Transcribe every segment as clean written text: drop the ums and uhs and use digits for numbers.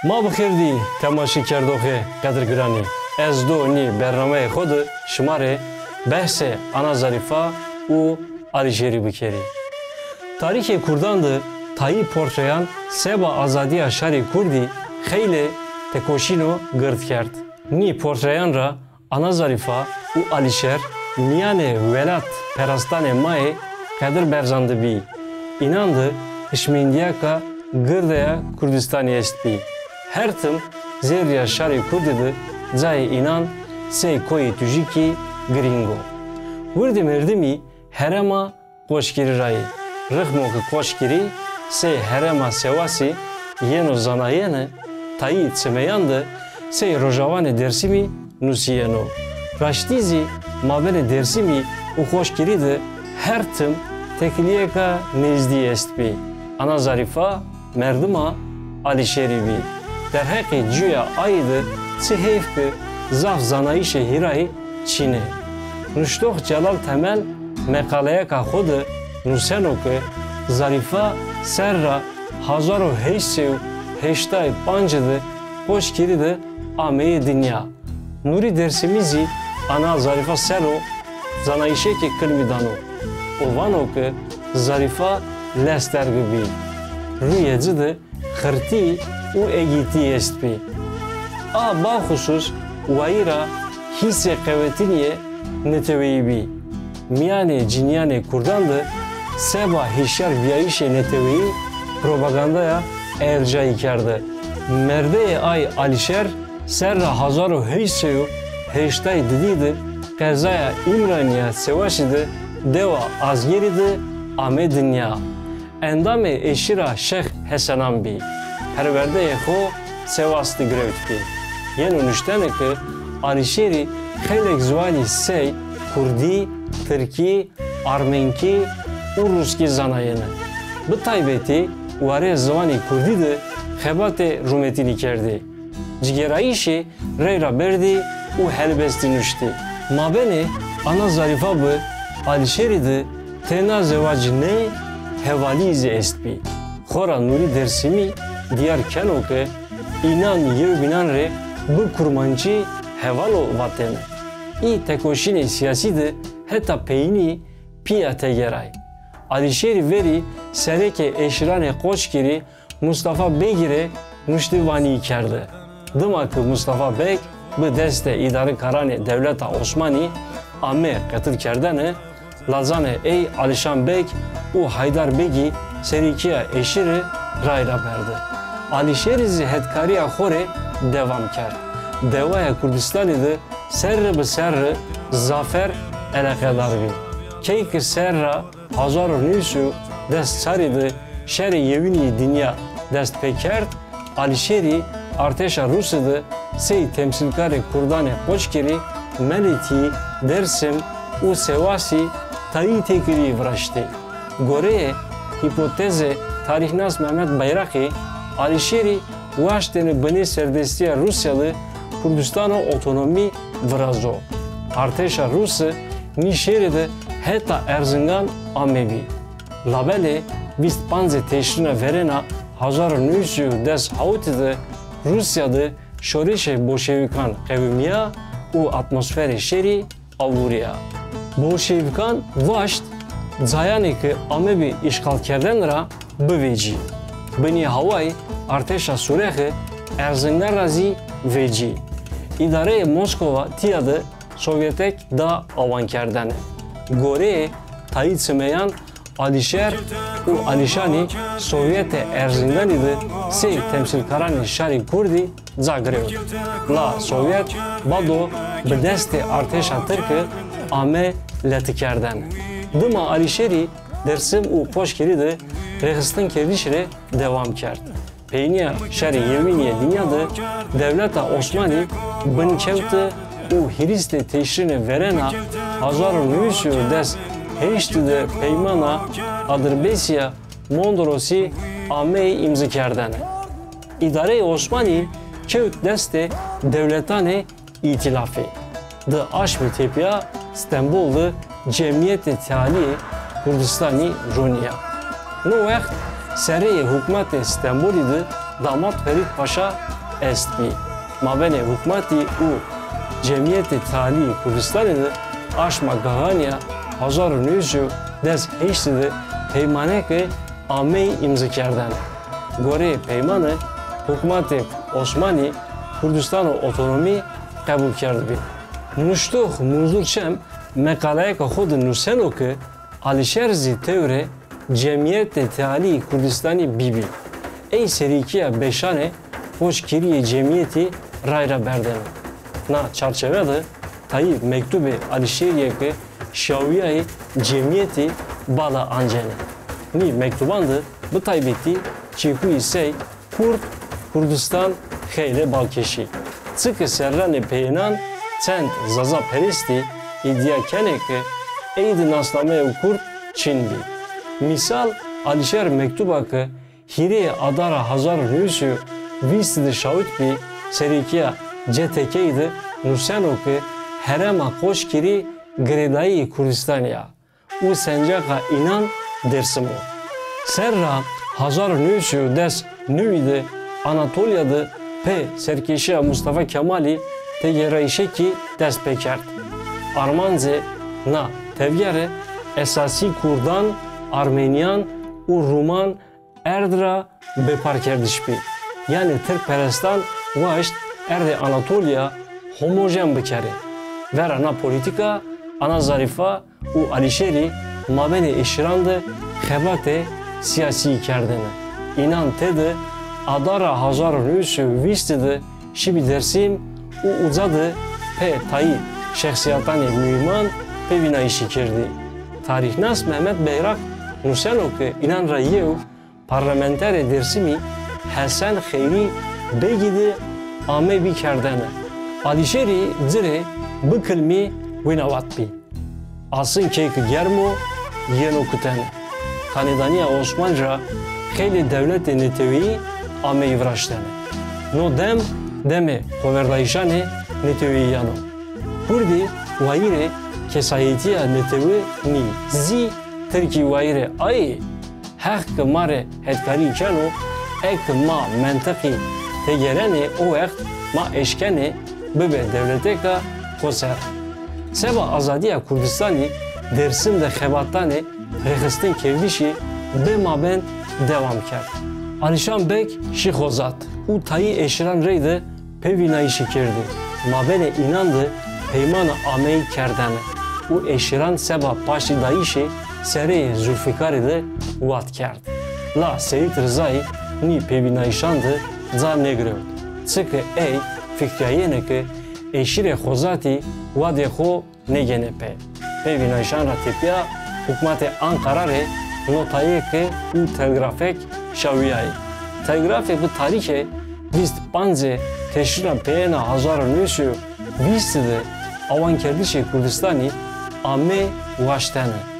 ما بخیردی تماشی کردوخه قدر گرانی از دو نی برنامه خود شماره بحث انا ظریفه و علیشری بکری تاریخ کردان ده تایی پورتریان سبا آزادی شهر کردی خیلی تکوشینو گرد کرد نی پورتریان را انا ظریفه و علیشر میان ولات پرستان مای قدر برزنده بی inandı işmindiyaka gırdaya Kürdistan'ı est bi. Her tım zerya şari Kürdidı zay inan sey koyi tüjiki gringo. Vurdi merdimi herema koşkiri ray. Rıhmoku koşkiri sey herema sevasi yeno zanayene tayi tsemeyandı sey rojavane dersimi nusiyeno. Raştizi mabene dersimi u koşkiridi her tım tekliyeka nezdi est bi. Ana zarifa merdima alişeri bi. Derheki cüya aydı siheyfkı zaf zanayişe hiray Çin'e. Nuştoh celal temel mekaleyeka xodu nusenoke zarifa serra hazaro heşsev heştay pancıdı hoş kiridi ameyi dünya. Nuri dersimizi ana zarifa sero zanayişeki kılmidano. Ovano ki zarifa lester gibi. Rüyecide hırti u egiti est bi. A bahusus vayra hisse kuvvetiniye neteveyi bi. Miyane cinyane kurdandı seba hişyar biyayişe neteveyi propagandaya ercayı kerdi. Merdeye ay alişer serra hazaru heyseyu heştay dediydi kazaya İmraniye sevaşidı deva azgeridi ame dünya. Endame eşira Şeyh Hasanan bi. Perverde xo sevastı grevt bi. Yen unuştane ki alişeri xelek zvani sey Kurdi, Türki, Armenki u Ruski zanayene. Bu taybeti vare zvani Kurdi de xebate rumetini kerdi. Cigerayişi reyra berdi u helbesti nuşti. Mabene ana zarifa bu alişeridi tena zevacı ne hevalize est bi. Xora nuri dersimi diyar kenoke inan yev binan re bu kurmancı hevalo vatene. İ tekoşini siyasi de heta peyni piya tegeray. Alişeri veri sereke eşrane koçkiri Mustafa Begir'e nuştivani kerdi. Dımakı Mustafa Beg bu deste idarı karane devleta Osmani ame katıl kerdene Lazane ey Alişan Beg u Haydar Begi serikiya eşiri rayra berdi. Alişerizi hetkariya xore devam kerd. Devaya Kürdistan'ı serre bi serre zafer elekedar bi. Keyki serra hazar nüsü dest sarıdı şer yevini dünya dest pekerd Alişeri arteşa Rusya'dı sey temsilkari Kurdane Koçkiri Meliti Dersim u Sevasi tayi tekiri vraştı. Goreye hipoteze tarihnas Mehmet Bayraki Alişeri vaşteni beni serdestiya Rusyalı Kürdistan'a otonomi vrazo. Arteşa Rus'ı nişeride heta Erzingan amevi. Labele bist panze teşrine verena hazar nüsü des hautide Rusya'da şorişe Bolşevikan kevimiya u atmosferi şeri avuriya. Bolşevikan vaşt zayani ki amevi işgal kerden ra biveci. Beni havay arteşa Surehe Erzingan razi veci. İdare Moskova tiyadı Sovyetek da avan kerdene. Gore tayit semeyan Alişer u Alişani Sovyete Erzingan idi sey temsil karani şari Kurdi Zagreb. La Sovyet bado bedeste arteşa Türk'ü ame leti kerdene. Dıma Alişeri dersim u poşkeri de rehistin kerdişire devam kerd. Peyniya şari yeviniye dünyada devleta Osmani bınkevti u hiriste teşrine verena hazarı nüsü des heştide peymana Adırbesiya Mondrosi amey imzi kerdene. İdare-i Osmani kevt deste devletane itilafı. Dı aşmi tepiya İstanbul'da Cemiyet-i Teali Kurdistani Runiya. Nu vext Sereye hükümet İstanbul'u damat Ferit Paşa est bi. Mabene hükümeti u Cemiyeti Tali Kurdistan'ı aşma gahaniya 1900 dez heştidi peymaneke ameyi imza kerden. Gore peymanı hükümeti Osmani Kurdistan'ı otonomi kabul kerdi. Nuştuh muzlukçem mekaleye ki xud nuseno ki Alişer zî tevre Cemiyeti Tali Kurdistan'ı bibi. Ey serikiya beşane hoş kiriye cemiyeti rayra berden. Na çerçevede Tayyip mektubi Alişeriye ki şaviyayı cemiyeti bala ancene. Ni mektubandı bu taybeti çiku ise Kurdistan xeyle balkeşi. Çıkı serrani peynan çend zaza peristi iddia kene ki eydi naslamaya Kurd Çin'di. Misal Alişer mektuba ki Hiriye adara hazar nüsü vistidi şahit bi serikiya CTK'ydi nuseno ki herema koş kiri Gredayı Kurdistaniya. U sencaka inan dersim o. Serra hazar nüsü des nüydi Anatolia'dı pe serkeşiya Mustafa Kemal'i te yerayişe ki dest pekert. Armanze na tevgere esasi Kurdan, Armenyan u Ruman erdra bepar kerdişpi. Yani Türkperestan vaşt erde Anatolia homojen bikeri. Ver ana politika, ana zarifa u Alişeri mabene eşirandı xebate siyasi kerdene. İnan tedi adara hazar nüsü vistidi şibi dersim u uzadı pe tayi şahsiyatani mühimman pe vinayişi kerdi. Tarihnas Mehmet Beyrak nuseno ki inan rayev parlamenter dersimi Hasan Xeyri begidi ame bi kerdene. Alişeri zire bıkılmi vinavatbi. Asın keyki germo yeno kutene. Kanedaniya Osmanca xeyli devlet-i netevi ame ivraştene. No dem deme koverdayişane netevi yano. Kurdi vayire kesayetiya netevi ni zi Türkiye vayire ay hak mare hetkari kano ek ma mentaki tegerene o vakt ma eşkene bebe devlete ka koser. Seba azadiya Kurdistani Dersim'de xebattane rexistin kevdişi be maben devam kerd. Alişan Bek şihozat u tayi eşiran reyde pevinayişi kerdi. Mabene inandı peymana ameyi kerdane. U eşiran seba paşi dayişi sereye Zülfikar'ı da vat kerd. La Seyit Rıza'yı ni pevinayişandı za negrevd. Çıkı ey fikriyene ki eşire xozati vade xo negenepe. Pevinayişan ra tepiya hükümeti Ankara'yı notayı ki u telgrafek şaviyayı. Telgrafek bu tarihe vist panze teşhira peyena hazar nüsü vistide avan kerdişi Kurdistani ame vaştene.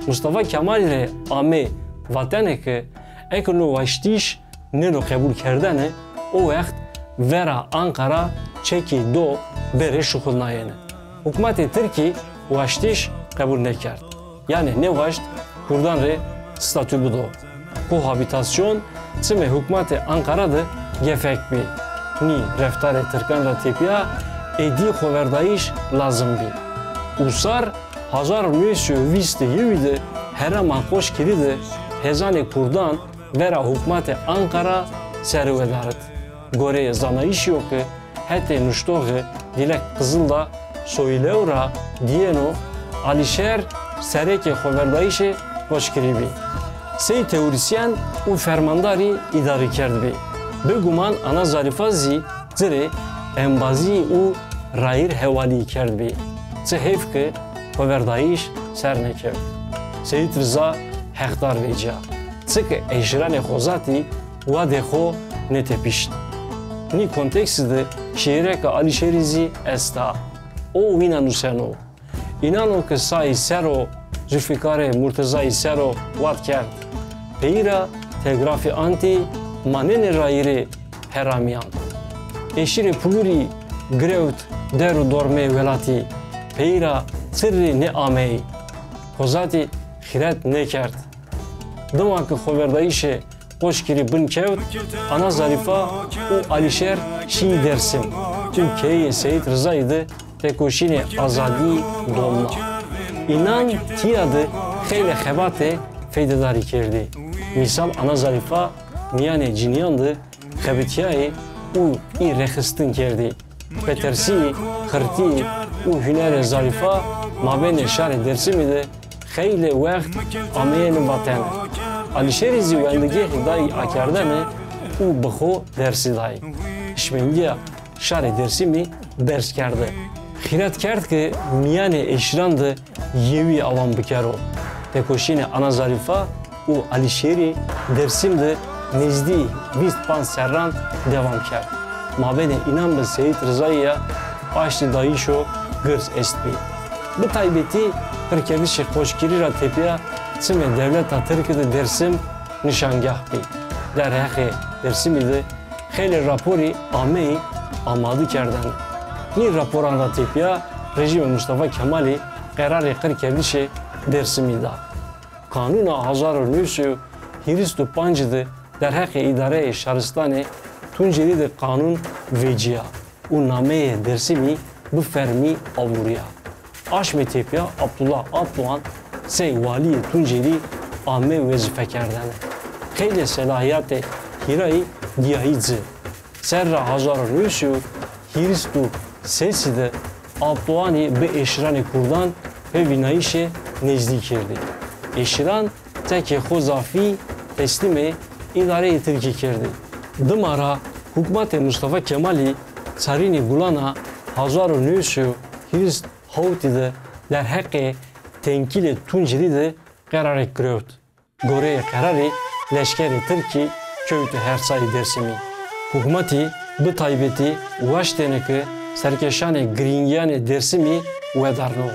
Mustafa Kemal ile ame vatene ki ekno vaştiş neno kabul kerdene o vakt vera Ankara çeki do bere şukulnayene. Hükümeti Türkiye vaştiş kabul nekerd. Yani ne vaşt Kurdan re statü budo. Kohabitasyon çime hükümeti Ankara'da gefek bi. Ni reftare Türkan ra tepiya edi koverdayış lazım bi. Usar hazar nüsü viste yivide herama koş kiride hezane Kurdan vera hükümeti Ankara servedaret. Gore zanayış yok ki hete nuştoğu dilek Kızılda soylevra diyeno Alişer sereke koverdayışı koş kiribi. Sey teorisyen u fermandari idari kerdi. Beguman ana zarifazi zire embazi u rayir hevali kerdi. Cehef ki koverdayış sernekev. Seyit Rıza hekdar veca. Çıkı eşirane xozati vade xo netepişt. Ni kontekside şiireka Alişerizi esta. O vina nuseno. İnano ki sahi sero Zülfikare Murtezai sero vat kerd. Peyra telgrafi anti manene rayiri heramiyan. Eşiri puluri grevt deru dorme velati. Peyra sırrı ne amey. Kozati xiret ne kerd. Dımakı xoverdayişe hoşgiri bin kevt, Ana Zarifa u Alişer şi Dersim. Türkiye'ye Seyit Rıza'ydı, tekoşini azadi dolma. İnan tiyadı xeyle xebate feydedari kerdi. Misal Ana Zarifa miyane ciniyandı, xebetiyayi u i rexistin kerdi. Petersi, xırti u hüner Zarifa mabene şar Dersim'i de xeyle vext ameyeni batene. Alişeri zivendigi dahi akardane u bixo dersi dahi. Şmengiya şar Dersim'i ders kerdi. Xirat kerd ki miyane eşrandı yevi avam bikero. Tekoşine Ana Zarifa u Alişeri Dersim'de nezdi vistpan serran devam kerd. Mabene inan be Seyit Rıza'ya başlı dayışo gırs estbi. Bu taybeti Türkiye'deki hoşgiri ra tepiya çime devleta Türkiye'de Dersim nişangah bi. Derhexe Dersim'i de xeyli rapori ameyi amadı kerden. Ni raporan ra tepiya rejime Mustafa Kemal'i kararı Türkiye'deki Dersim'i da. Kanuna Hazar Nüsü Hiristu Pancı'dı derhexe idare-i Şaristan'ı Tunceli de kanun veciya. U nameye Dersim'i bu fermi avuriya. Aşme tepiya Abdullah Abduhan sey vali Tunceli ame vazifekerden. Xeyli selahiyate hirayı diyahidzi. Serra Hazar Nüsü Hiristu sesi de Abduhan'ı be eşrani kurdan ve vinayişe nezdi kerdi. Eşran teke xozafi teslime idare-i Türkiye kerdi. Dımara hükümete Mustafa Kemal'i Sarini Gulana Hazar Nüsü Hirist Havti'de derheqe tenkili Tunceli de karar ekgrevt. Goreye kararı leşkeri Türkiye köytü Hersay Dersim'i. Hükümeti bu taybeti ulaşteneki serkeşane Gringiyane Dersim'i vedarno.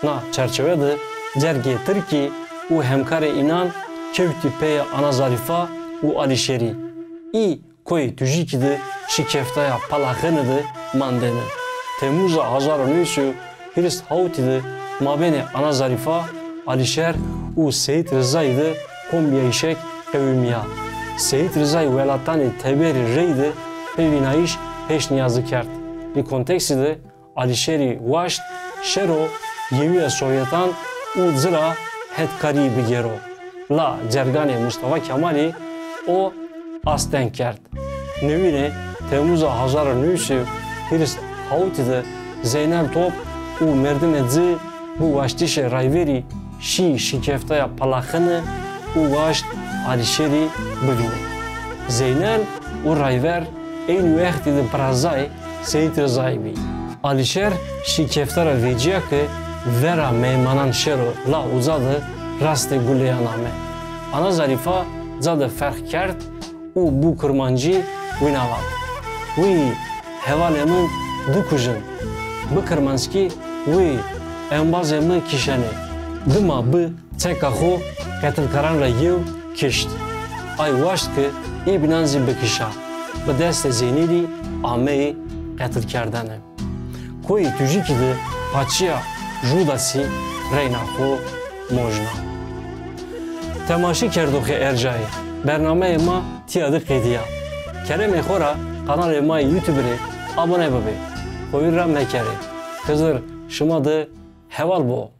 Na çerçevede cerge Türkiye u hemkare inan köytü peye Ana Zarifa u Alişeri. İ koy tüjikidi şikeftaya palakınıdı mandeni. Temmuz'a Hazar Nüsü Hirist Havti'de mabene Ana Zarifa Alişer u Seyit Rıza'ydı kombiya işek kevimiya. Seyit Rıza'yı velatani teberi reydi ve vinayiş peş niyazı kert. Bir kontekside Alişeri vaşt şero yeviye Sovyetan u zıra hetkari bigero. La cergane Mustafa Kemal'i o asten kert. Nevine Temmuz'a Hazar Nüsü Hirist Havti'de Zeynel Top u merdinedzi bu vaştişe rayveri şi şikeftaya palakını u vaşt Alişeri bivine. Zeynel u rayver en vekti de brazay Seyit Rıza'yı bi. Alişer şikeftara veciya ki vera meymanan şero la uzadı raste guleyaname. Ana Zarifa zadı ferh kert u bu kırmancı vinavat. Uy hevalemin dukujun. Bu kırmanski uy embazemı kişene. Dıma bu çekaho katilkaran ra yev kişt. Ay vaşt ki ibnanzi bekişa. Bu deste zeynili ameyi katilkardane. Koy tüjikidi paçya judasi reynaho mojna. Temaşi kerdoxi ercayı. Bername ma tiyadı qediya. Kerem xora kanal ma YouTube're abone babi. Koyurra mekeri. Kızır şımadı heval bo.